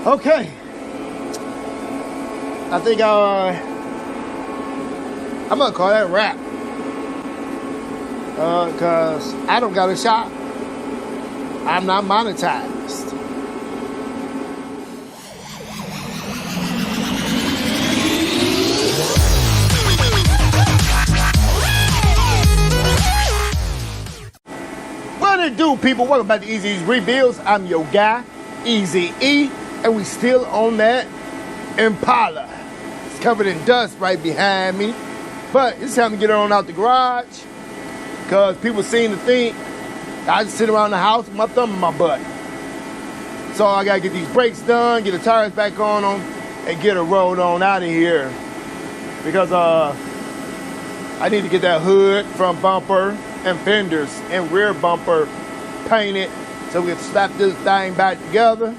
Okay. I think I'm gonna call that a wrap. Cause I don't got a shop. I'm not monetized. What it do, people? Welcome back to Easy's Rebuilds. I'm your guy, Easy E, and we still on that Impala. It's covered in dust right behind me, but it's time to get it on out the garage, because people seem to think I just sit around the house with my thumb in my butt. So I gotta get these brakes done, get the tires back on them, and get it rolled on out of here, because I need to get that hood, front bumper, and fenders and rear bumper painted so we can slap this thing back together.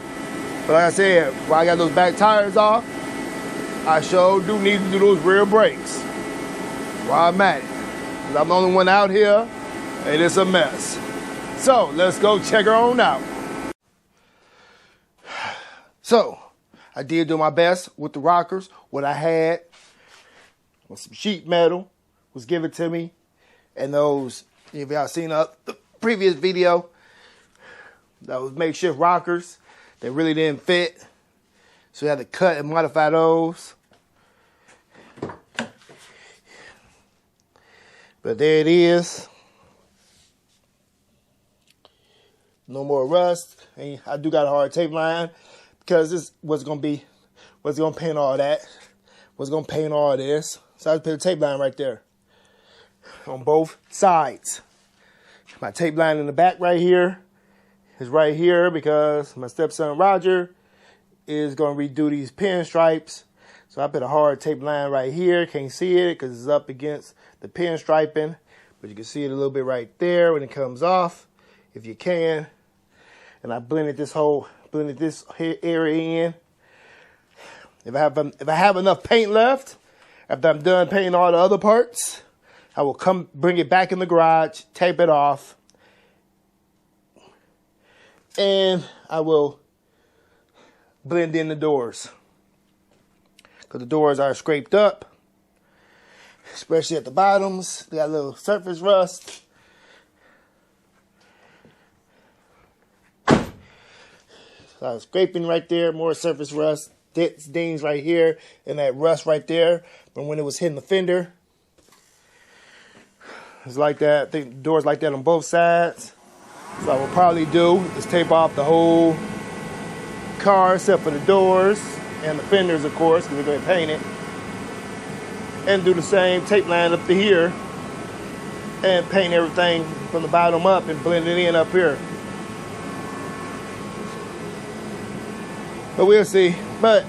But like I said, while I got those back tires off, I sure do need to do those rear brakes while I'm at it. 'Cause I'm the only one out here and it's a mess. So let's go check her on out. So I did do my best with the rockers. What I had was some sheet metal was given to me, and those, if y'all seen the previous video, that was makeshift rockers that really didn't fit. So we had to cut and modify those. But there it is. No more rust. And I do got a hard tape line because this was gonna paint all that. Was gonna paint all this. So I just put a tape line right there on both sides. My tape line in the back right here is right here because my stepson Roger is going to redo these pinstripes. So I put a hard tape line right here. Can't see it because it's up against the pinstriping, but you can see it a little bit right there when it comes off, if you can. And I blended this area in. If I have enough paint left, after I'm done painting all the other parts, I will come bring it back in the garage, tape it off, and I will blend in the doors. Because the doors are scraped up, especially at the bottoms. They got a little surface rust. So I was scraping right there, more surface rust, dings right here, and that rust right there from when it was hitting the fender. It's like that. I think the door's like that on both sides. So what I will probably do is tape off the whole car except for the doors and the fenders, of course, because we're going to paint it. And do the same tape line up to here and paint everything from the bottom up and blend it in up here. But we'll see. But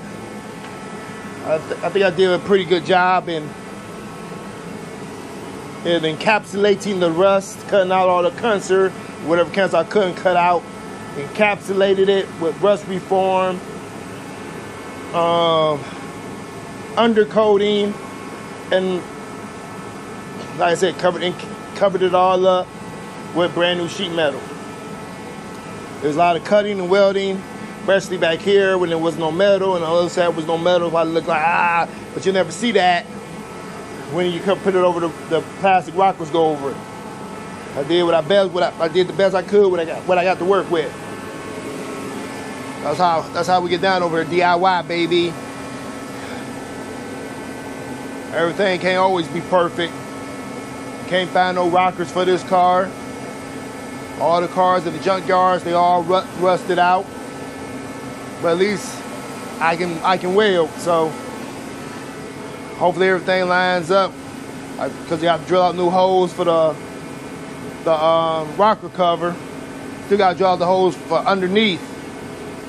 I think I did a pretty good job in encapsulating the rust, cutting out all the cancer, whatever cancer I couldn't cut out, encapsulated it with rust reform, undercoating, and like I said, covered it all up with brand new sheet metal. There's a lot of cutting and welding, especially back here when there was no metal, and on the other side was no metal. It looked like but you never see that when you come put it over the plastic rockers go over it. I did I did the best I could what I got to work with. That's how we get down over here, DIY, baby. Everything can't always be perfect. Can't find no rockers for this car. All the cars at the junkyards, they all rusted out. But at least I can weld, so hopefully everything lines up. Because you have to drill out new holes for the rocker cover. Still got to drill out the holes for underneath.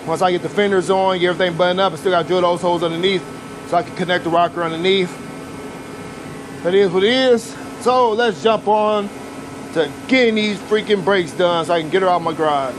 Once I get the fenders on, get everything buttoned up, I still got to drill those holes underneath so I can connect the rocker underneath. That is what it is. So let's jump on to getting these freaking brakes done so I can get her out of my garage.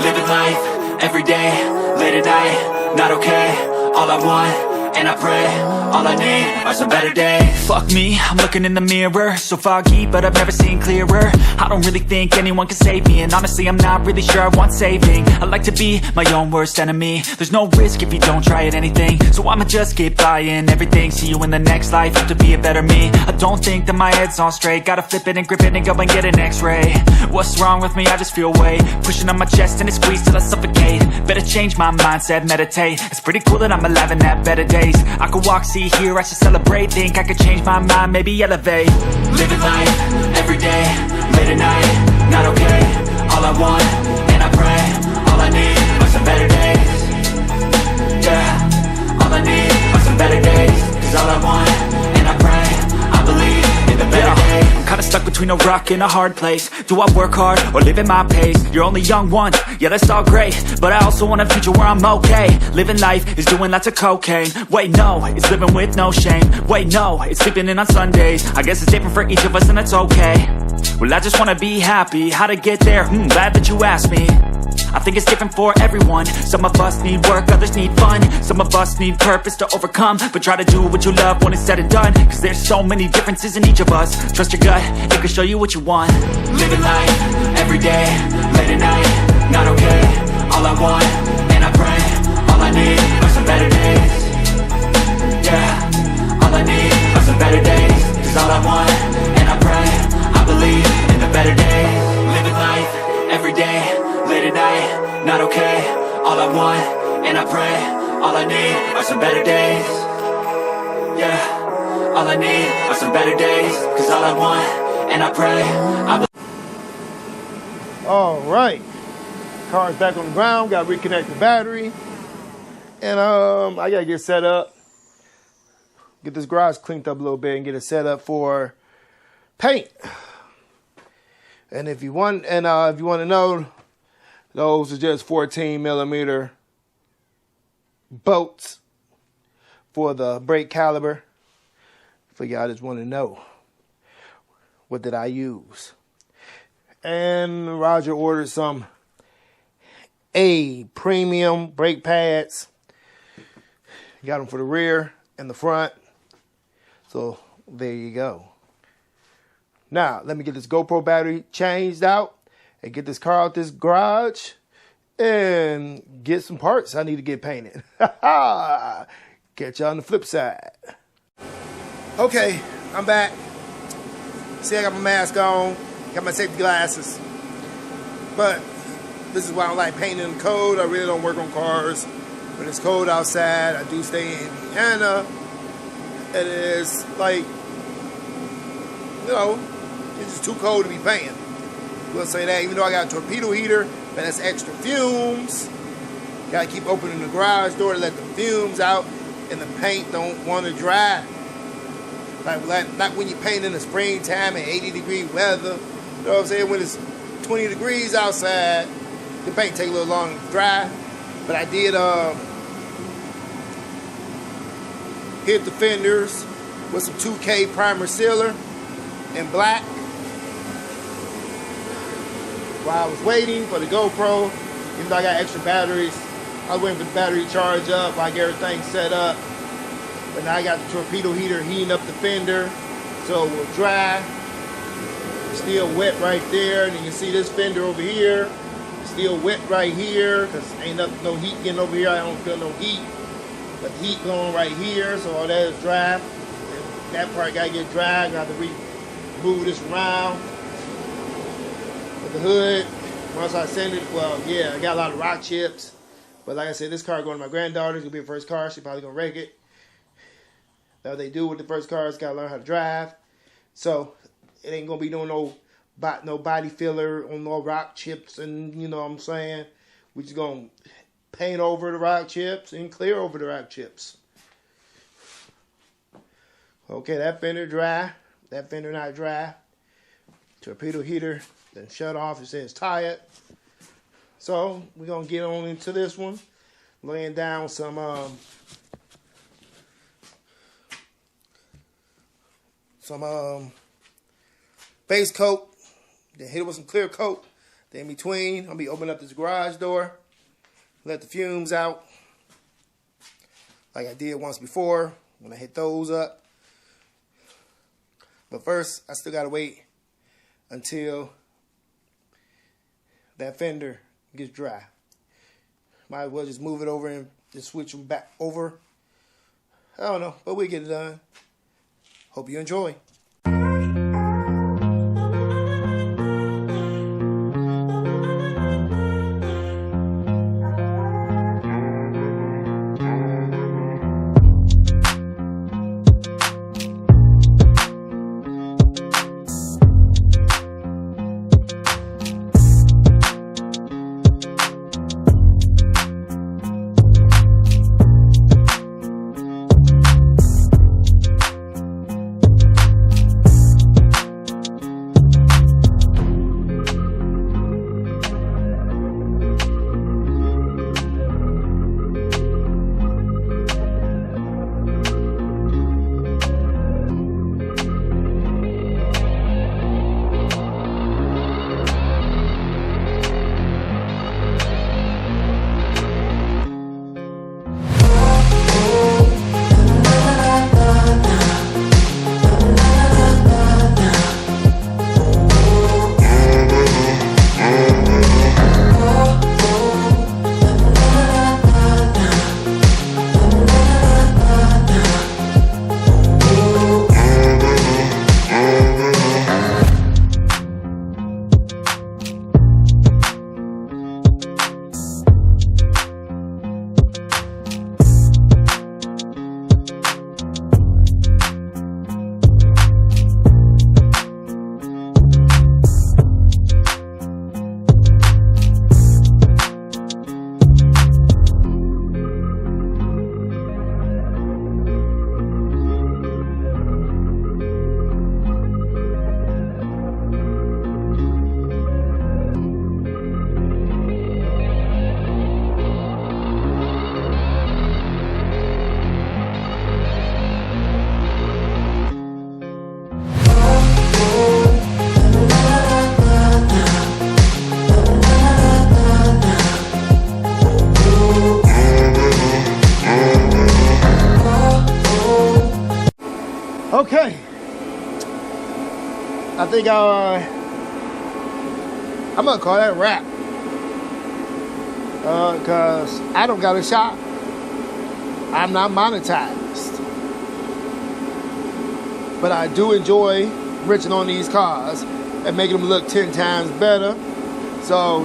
Living life, every day, late at night, not okay. All I want, and I pray, all I need are some better days. Fuck me, I'm looking in the mirror, so foggy, but I've never seen clearer. I don't really think anyone can save me, and honestly I'm not really sure I want saving. I like to be my own worst enemy. There's no risk if you don't try at anything, so I'ma just keep buying everything. See you in the next life, have to be a better me. I don't think that my head's on straight, gotta flip it and grip it and go and get an x-ray. What's wrong with me? I just feel weight pushing on my chest and it squeezes till I suffocate. Better change my mindset, meditate. It's pretty cool that I'm alive and have better days. I could walk, see, hear, I should celebrate. Think I could change my mind, maybe elevate. Living life, everyday, late at night, not okay. All I want, and I pray, all I need are some better days. Yeah, all I need are some better days. Cause all I want, and I pray, I believe in the better days. I'm kinda stuck between a rock and a hard place. Do I work hard or live at my pace? You're only young once, yeah that's all great, but I also want a future where I'm okay. Living life is doing lots of cocaine. Wait no, it's living with no shame. Wait no, it's sleeping in on Sundays. I guess it's different for each of us and that's okay. Well I just wanna be happy, how to get there? Glad that you asked me. I think it's different for everyone. Some of us need work, others need fun. Some of us need purpose to overcome. But try to do what you love when it's said and done. Cause there's so many differences in each of us. Trust your gut, it can show you what you want. Living life, everyday, late at night, not okay. All I want, and I pray, all I need are some better days. Yeah, all I need are some better days. Cause all I want, and I pray, I believe in the better days. Living life, everyday, late at night, not okay. All I want, and I pray, all I need are some better days. Yeah, all I need are some better days. Cause all I want, and I pray, All right, car's back on the ground. Got to reconnect the battery, and I gotta get set up. Get this garage cleaned up a little bit and get it set up for paint. And if you want to know, those are just 14 millimeter bolts for the brake caliber. For y'all just want to know, what did I use? And Roger ordered some premium brake pads. Got them for the rear and the front. So there you go. Now, let me get this GoPro battery changed out and get this car out this garage and get some parts I need to get painted. Catch y'all on the flip side. Okay, I'm back. See, I got my mask on, got my safety glasses. But this is why I don't like painting in the cold. I really don't work on cars. When it's cold outside, I do stay in Indiana. It is like, you know, it's just too cold to be painting. We'll say that, even though I got a torpedo heater, but that's extra fumes. Gotta keep opening the garage door to let the fumes out, and the paint don't want to dry. Like not when you paint in the springtime and 80-degree weather. You know what I'm saying? When it's 20 degrees outside, the paint take a little longer to dry. But I did hit the fenders with some 2K primer sealer in black. While I was waiting for the GoPro, even though I got extra batteries, I was waiting for the battery to charge up while I get everything set up. But now I got the torpedo heater heating up the fender so it will dry. Still wet right there. And you can see this fender over here. Still wet right here because ain't no heat getting over here. I don't feel no heat. But the heat going right here, so all that is dry. And that part got to get dry. I'm going to have to move this around. But the hood, once I send it, well, yeah, I got a lot of rock chips. But like I said, this car going to my granddaughter. It's going to be her first car. She's probably going to wreck it. That's what they do with the first cars. Got to learn how to drive. So it ain't going to be doing no body filler on no rock chips. And you know what I'm saying? We just going to paint over the rock chips and clear over the rock chips. Okay, that fender dry. That fender not dry. Torpedo heater then shut off. It says tired. So we're going to get on into this one. Laying down some base coat. Then hit it with some clear coat. Then in between, I'll be opening up this garage door. Let the fumes out. Like I did once before I'm gonna hit those up. But first, I still gotta wait until that fender gets dry. Might as well just move it over and just switch them back over. I don't know, but we'll get it done. Hope you enjoy. Okay, I think I'm gonna call that a wrap, cause I don't got a shop. I'm not monetized, but I do enjoy riching on these cars and making them look 10 times better. So,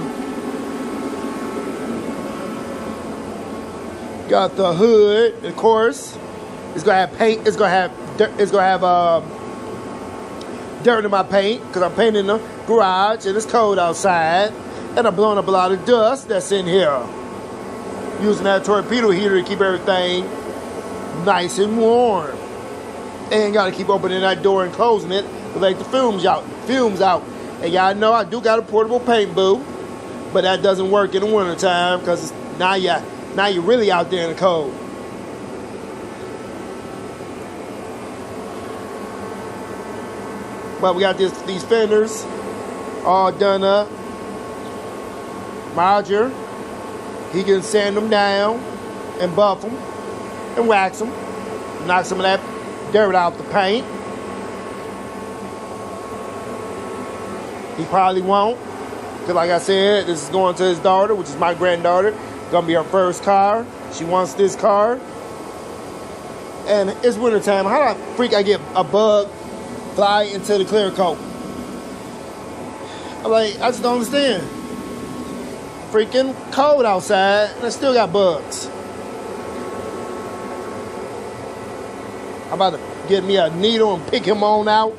got the hood, of course. It's gonna have paint. It's gonna have dirt in my paint because I'm painting the garage and it's cold outside, and I'm blowing up a lot of dust that's in here. Using that torpedo heater to keep everything nice and warm, and gotta keep opening that door and closing it to let the fumes out. And y'all know I do got a portable paint booth, but that doesn't work in the wintertime because now you're really out there in the cold. But we got these fenders all done up. Roger, he can sand them down and buff them and wax them. Knock some of that dirt out the paint. He probably won't, because like I said, this is going to his daughter, which is my granddaughter. Gonna be her first car. She wants this car. And it's wintertime. How the freak I get a bug fly into the clear coat? I'm like, I just don't understand. Freaking cold outside, and I still got bugs. I'm about to get me a needle and pick him on out.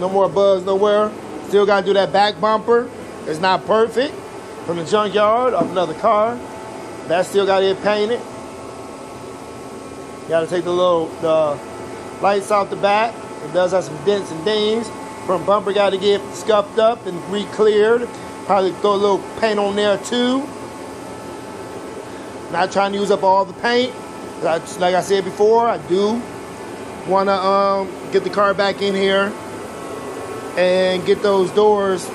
No more bugs nowhere. Still gotta do that back bumper. It's not perfect. From the junkyard of another car. That still gotta get painted. Gotta take the lights out the back. It does have some dents and dings. Front bumper gotta get scuffed up and re-cleared. Probably throw a little paint on there too. Not trying to use up all the paint. Like I said before, I do wanna get the car back in here and get those doors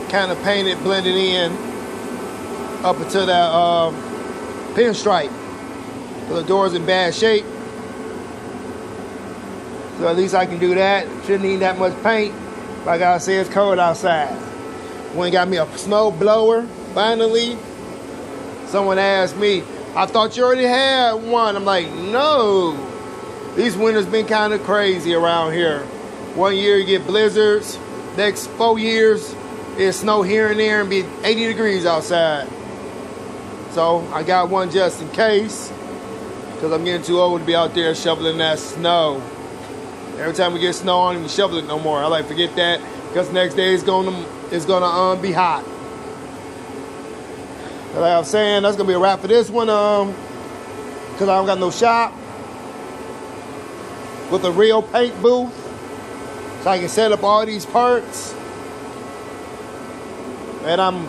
kind of painted, blended in up until that pinstripe. The door's in bad shape. So at least I can do that. Shouldn't need that much paint. Like I said, it's cold outside. Went and got me a snow blower, finally. Someone asked me, I thought you already had one. I'm like, no. These winters been kind of crazy around here. 1 year you get blizzards. Next 4 years, it's snow here and there and be 80 degrees outside. So I got one just in case. Because I'm getting too old to be out there shoveling that snow. Every time we get snow, I don't even shovel it no more. I like forget that because the next day it's gonna be hot. But like I was saying, that's gonna be a wrap for this one. Because I don't got no shop with a real paint booth, so I can set up all these parts. And I'm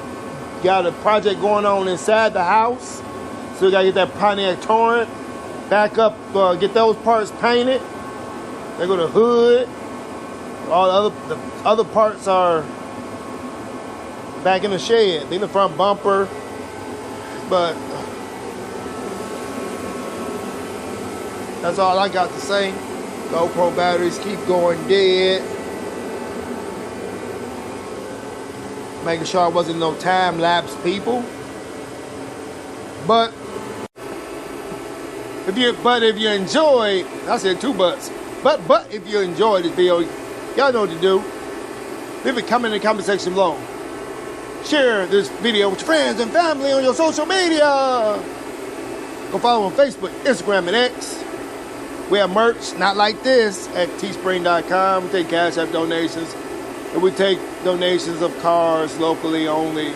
got a project going on inside the house, so we gotta get that Pontiac Torrent back up, get those parts painted. They go to hood. All the other parts are back in the shed. In the front bumper. But that's all I got to say. GoPro batteries keep going dead. Making sure I wasn't no time lapse people. But if you enjoyed, I said two buts. But if you enjoyed this video, y'all know what to do. Leave a comment in the comment section below. Share this video with your friends and family on your social media. Go follow on Facebook, Instagram, and X. We have merch, not like this, at teespring.com. We take Cash App donations. And we take donations of cars locally only.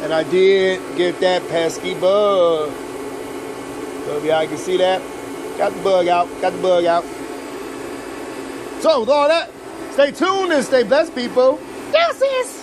And I did get that pesky bug. So if y'all can see that, got the bug out. So with all that, stay tuned and stay blessed, people. Deuces!